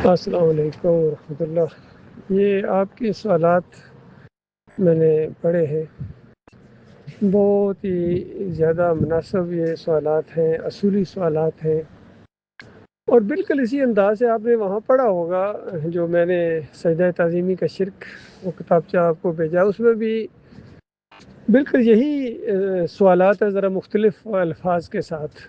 السلام علیکم ورحمۃ اللہ۔ یہ آپ کے سوالات میں نے پڑھے ہیں، بہت ہی زیادہ مناسب یہ سوالات ہیں، اصولی سوالات ہیں، اور بالکل اسی انداز سے آپ نے وہاں پڑھا ہوگا جو میں نے سجدہ تعظیمی کا شرک وہ کتابچہ آپ کو بھیجا، اس میں بھی بالکل یہی سوالات ہیں، ذرا مختلف الفاظ کے ساتھ۔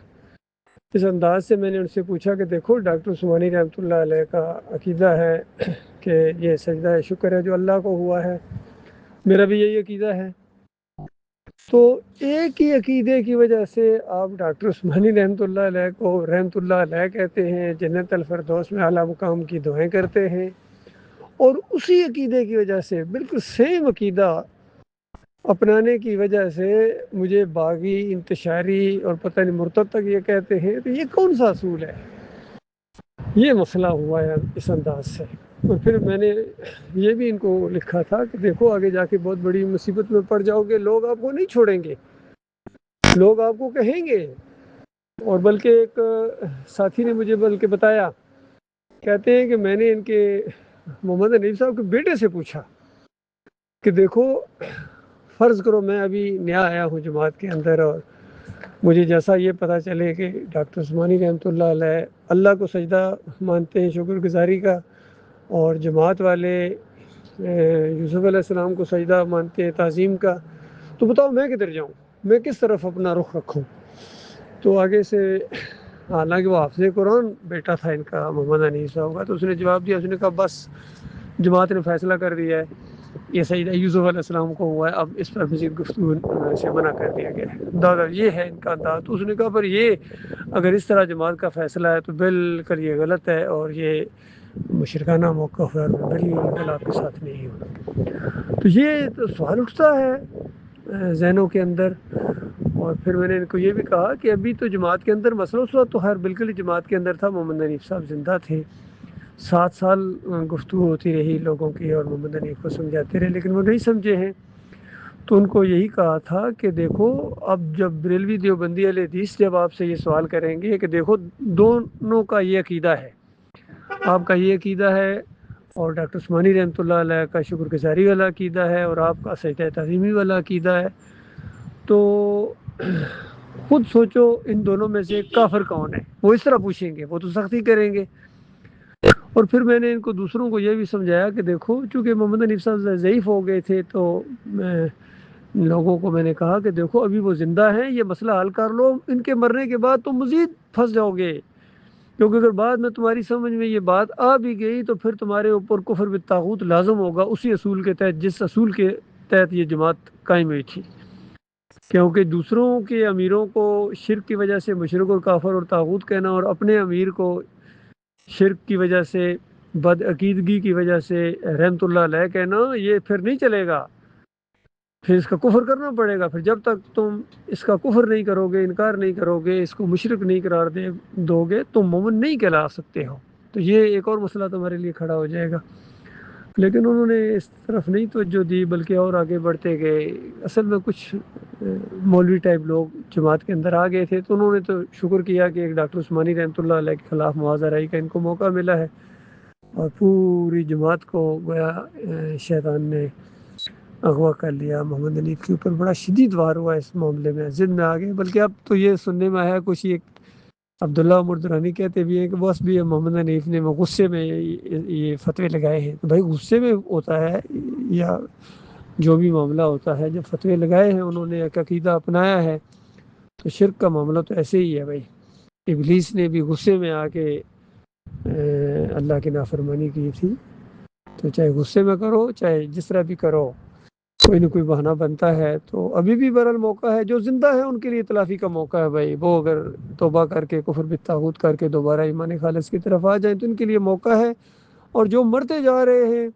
اس انداز سے میں نے ان سے پوچھا کہ دیکھو ڈاکٹر عثمانی رحمۃ اللہ علیہ کا عقیدہ ہے کہ یہ سجدہ شکر ہے جو اللہ کو ہوا ہے، میرا بھی یہی عقیدہ ہے، تو ایک ہی عقیدے کی وجہ سے آپ ڈاکٹر عثمانی رحمۃ اللہ علیہ کو رحمۃ اللہ علیہ کہتے ہیں، جنت الفردوس میں اعلیٰ مقام کی دعائیں کرتے ہیں، اور اسی عقیدے کی وجہ سے بالکل سیم عقیدہ اپنانے کی وجہ سے مجھے باغی، انتشاری اور پتہ نہیں مرتد تک یہ کہتے ہیں، تو یہ کون سا اصول ہے؟ یہ مسئلہ ہوا ہے اس انداز سے۔ اور پھر میں نے یہ بھی ان کو لکھا تھا کہ دیکھو آگے جا کے بہت بڑی مصیبت میں پڑ جاؤ گے، لوگ آپ کو نہیں چھوڑیں گے، لوگ آپ کو کہیں گے۔ اور بلکہ ایک ساتھی نے مجھے بلکہ بتایا، کہتے ہیں کہ میں نے ان کے محمد حنیف صاحب کے بیٹے سے پوچھا کہ دیکھو فرض کرو میں ابھی نیا آیا ہوں جماعت کے اندر، اور مجھے جیسا یہ پتہ چلے کہ ڈاکٹر عثمانی رحمۃ اللہ علیہ اللہ کو سجدہ مانتے ہیں شکر گزاری کا، اور جماعت والے یوسف علیہ السلام کو سجدہ مانتے ہیں تعظیم کا، تو بتاؤ میں کدھر جاؤں، میں کس طرف اپنا رخ رکھوں؟ تو آگے سے حالانکہ وہ حافظ قرآن بیٹا تھا ان کا محمد حنیف صاحب کا، تو اس نے جواب دیا، اس نے کہا بس جماعت نے فیصلہ کر دیا ہے یہ سجدہ یوسف علیہ السلام کو ہوا ہے، اب اس پر مزید گفتگو سے منع کر دیا گیا ہے۔ دادا یہ ہے ان کا انداز۔ تو اس نے کہا پر یہ اگر اس طرح جماعت کا فیصلہ ہے تو بالکل یہ غلط ہے، اور یہ مشرکانہ موقف ہے، اور بالکل آپ کے ساتھ نہیں ہوں۔ تو یہ تو سوال اٹھتا ہے ذہنوں کے اندر۔ اور پھر میں نے ان کو یہ بھی کہا کہ ابھی تو جماعت کے اندر مسئلہ اس وقت تو ہر بالکل ہی جماعت کے اندر تھا، محمد حنیف صاحب زندہ تھے، 7 سال گفتگو ہوتی رہی لوگوں کی، اور محمد حنیف کو سمجھاتے رہے، لیکن وہ نہیں سمجھے ہیں۔ تو ان کو یہی کہا تھا کہ دیکھو اب جب بریلوی دیوبندی اہل حدیث جب آپ سے یہ سوال کریں گے کہ دیکھو دونوں کا یہ عقیدہ ہے، آپ کا یہ عقیدہ ہے اور ڈاکٹر عثمانی رحمۃ اللہ علیہ کا شکر گزاری والا عقیدہ ہے، اور آپ کا سجدہ تعظیمی والا عقیدہ ہے، تو خود سوچو ان دونوں میں سے کافر کون ہے؟ وہ اس طرح پوچھیں گے، وہ تو سختی کریں گے۔ اور پھر میں نے ان کو دوسروں کو یہ بھی سمجھایا کہ دیکھو چونکہ محمد حنیف صاحب ضعیف ہو گئے تھے، تو لوگوں کو میں نے کہا کہ دیکھو ابھی وہ زندہ ہیں، یہ مسئلہ حل کر لو، ان کے مرنے کے بعد تم مزید پھنس جاؤ گے، کیونکہ اگر بعد میں تمہاری سمجھ میں یہ بات آ بھی گئی تو پھر تمہارے اوپر کفر بالطاغوت لازم ہوگا، اسی اصول کے تحت جس اصول کے تحت یہ جماعت قائم ہوئی تھی، کیونکہ دوسروں کے امیروں کو شرک کی وجہ سے مشرک اور کافر اور طاغوت کہنا، اور اپنے امیر کو شرک کی وجہ سے، بد عقیدگی کی وجہ سے رحمت اللہ علیہ کہنا، یہ پھر نہیں چلے گا، پھر اس کا کفر کرنا پڑے گا۔ پھر جب تک تم اس کا کفر نہیں کرو گے، انکار نہیں کرو گے، اس کو مشرک نہیں قرار دو گے، تم مومن نہیں کہلا سکتے ہو، تو یہ ایک اور مسئلہ تمہارے لیے کھڑا ہو جائے گا۔ لیکن انہوں نے اس طرف نہیں توجہ دی، بلکہ اور آگے بڑھتے گئے۔ اصل میں کچھ مولوی ٹائپ لوگ جماعت کے اندر آ گئے تھے، تو انہوں نے تو شکر کیا کہ ایک ڈاکٹر عثمانی رحمۃ اللہ علیہ کے خلاف مواضع رائی کا ان کو موقع ملا ہے، اور پوری جماعت کو گویا شیطان نے اغوا کر لیا۔ محمد حنیف کے اوپر بڑا شدید وار ہوا اس معاملے میں، ضد میں آ گئے۔ بلکہ اب تو یہ سننے میں آیا کچھ ایک عبداللہ عمر درانی کہتے بھی ہیں کہ بس بھی محمد حنیف نے غصے میں یہ فتوے لگائے ہیں۔ تو بھائی غصے میں ہوتا ہے یا جو بھی معاملہ ہوتا ہے، جب فتوے لگائے ہیں انہوں نے، ایک عقیدہ اپنایا ہے، تو شرک کا معاملہ تو ایسے ہی ہے بھائی۔ ابلیس نے بھی غصے میں آ کے اللہ کی نافرمانی کی تھی، تو چاہے غصے میں کرو چاہے جس طرح بھی کرو، کوئی نہ کوئی بہانہ بنتا ہے۔ تو ابھی بھی بہرحال موقع ہے، جو زندہ ہے ان کے لیے تلافی کا موقع ہے بھائی، وہ اگر توبہ کر کے کفر بالطاغوت کر کے دوبارہ ایمان خالص کی طرف آ جائیں تو ان کے لیے موقع ہے، اور جو مرتے جا رہے ہیں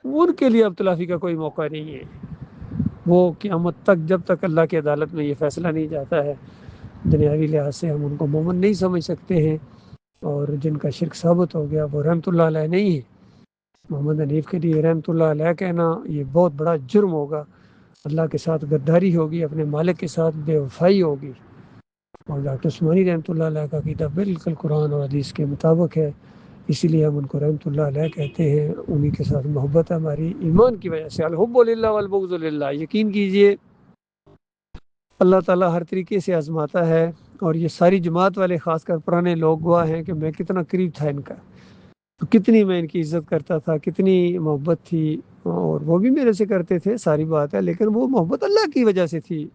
ان کے لیے اب تلافی کا کوئی موقع نہیں ہے۔ وہ قیامت تک، جب تک اللہ کی عدالت میں یہ فیصلہ نہیں جاتا ہے، دنیاوی لحاظ سے ہم ان کو مومن نہیں سمجھ سکتے ہیں، اور جن کا شرک ثابت ہو گیا وہ رحمت اللہ علیہ نہیں ہے۔ محمد حنیف کے لیے رحمت اللہ علیہ کہنا یہ بہت بڑا جرم ہوگا، اللہ کے ساتھ غداری ہوگی، اپنے مالک کے ساتھ بے وفائی ہوگی۔ اور ڈاکٹر عثمانی رحمۃ اللہ علیہ کا عقیدہ بالکل قرآن اور حدیث کے مطابق ہے، اسی لیے ہم ان کو رحمۃ اللہ علیہ کہتے ہیں. انہی کے ساتھ محبت ہے ہماری ایمان کی وجہ سے. الحب للہ والبغض للہ. یقین کیجئے اللہ تعالیٰ ہر طریقے سے آزماتا ہے، اور یہ ساری جماعت والے خاص کر پرانے لوگ گواہ ہیں کہ میں کتنا قریب تھا ان کا، تو کتنی میں ان کی عزت کرتا تھا، کتنی محبت تھی، اور وہ بھی میرے سے کرتے تھے، ساری بات ہے. لیکن وہ محبت اللہ کی وجہ سے تھی.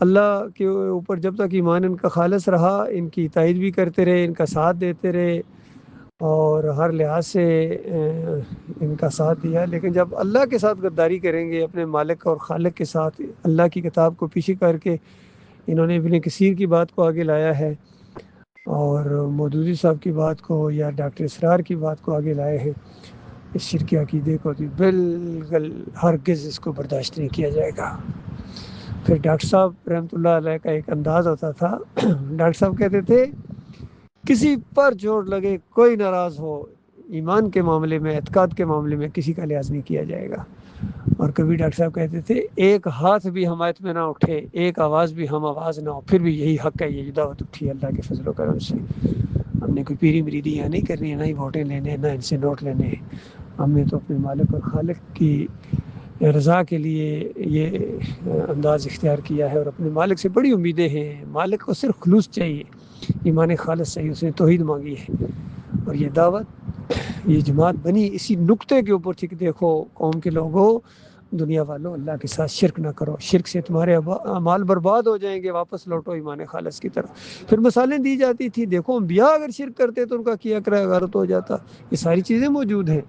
اللہ کے اوپر جب تک ایمان ان کا خالص رہا، ان کی تائید بھی کرتے رہے، ان کا ساتھ دیتے رہے، اور ہر لحاظ سے ان کا ساتھ دیا. لیکن جب اللہ کے ساتھ غداری کریں گے، اپنے مالک اور خالق کے ساتھ، اللہ کی کتاب کو پیچھے کر کے انہوں نے ابن کثیر کی بات کو آگے لایا ہے، اور مودودی صاحب کی بات کو یا ڈاکٹر اسرار کی بات کو آگے لائے ہیں، اس شرکی عقیدے کو تو بالکل ہرگز اس کو برداشت نہیں کیا جائے گا. پھر ڈاکٹر صاحب رحمۃ اللہ علیہ کا ایک انداز ہوتا تھا. ڈاکٹر صاحب کہتے تھے کسی پر چوٹ لگے، کوئی ناراض ہو، ایمان کے معاملے میں، اعتقاد کے معاملے میں کسی کا لحاظ نہیں کیا جائے گا. اور کبھی ڈاکٹر صاحب کہتے تھے ایک ہاتھ بھی حمایت میں نہ اٹھے، ایک آواز بھی ہم آواز نہ ہو، پھر بھی یہی حق ہے، یہ دعوت اٹھی اللہ کے فضل و کرم سے. ہم نے کوئی پیری مریدی یہاں نہیں کرنی ہے، نہ ہی ووٹیں لینے ہیں، نہ ان سے نوٹ لینے ہیں. ہم نے تو اپنے مالک اور خالق کی رضا کے لیے یہ انداز اختیار کیا ہے، اور اپنے مالک سے بڑی امیدیں ہیں. مالک کو صرف خلوص چاہیے، ایمان خالص چاہیے، اس نے توحید مانگی ہے. اور یہ دعوت، یہ جماعت بنی اسی نقطے کے اوپر تھی کہ دیکھو قوم کے لوگوں، دنیا والوں، اللہ کے ساتھ شرک نہ کرو، شرک سے تمہارے اعمال برباد ہو جائیں گے، واپس لوٹو ایمان خالص کی طرف. پھر مثالیں دی جاتی تھی، دیکھو انبیاء اگر شرک کرتے تو ان کا کیا کرا غارت ہو جاتا. یہ ساری چیزیں موجود ہیں.